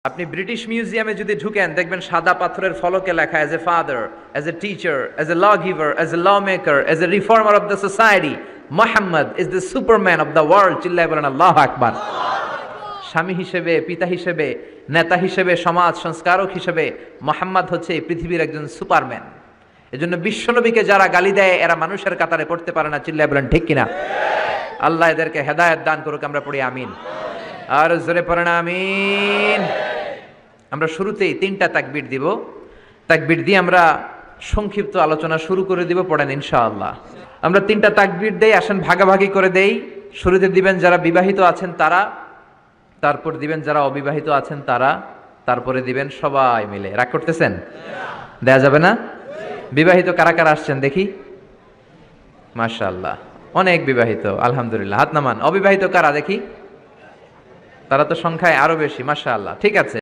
আপনি ব্রিটিশ মিউজিয়ামে যদি ঢুকেন দেখবেন সাদা পাথরের ফলকে লেখা as a father, as a teacher, as a law giver, as a law maker, as a reformer of the society, Muhammad is the superman of the world. চিল্লায় বলেন আল্লাহু আকবার। স্বামী হিসেবে, পিতা হিসেবে, নেতা হিসেবে, সমাজ সংস্কারক হিসেবে মোহাম্মদ হচ্ছে এই পৃথিবীর একজন সুপারম্যান। এজন্য বিশ্বনবীকে যারা গালি দেয় এরা মানুষের কাতারে পড়তে পারে না। চিল্লায় বলেন ঠিক কিনা? আল্লাহ এদেরকে হেদায়েত দান করুক। আমরা পড়ি আমিন। আর জোরে পড়েন আমিন। আমরা শুরুতেই 3টা তাকবীর দিব। তাকবীর দিয়ে আমরা সংক্ষিপ্ত আলোচনা শুরু করে দিব। পড়েন ইনশাআল্লাহ। আমরা 3টা তাকবীর দেই, আসেন ভাগাভাগি করে দেই। শুরুতে দিবেন যারা বিবাহিত আছেন তারা, তারপর দিবেন যারা অবিবাহিত আছেন তারা, তারপরে দিবেন সবাই মিলে। রাগ করতেছেন? দেয়া যাবে না? বিবাহিত কারা কারা আসছেন দেখি? মাশাআল্লাহ, অনেক বিবাহিত, আলহামদুলিল্লাহ। হাত নামান। অবিবাহিত কারা দেখি? তারা তো সংখ্যায় আরো বেশি, মাশাআল্লাহ। ঠিক আছে।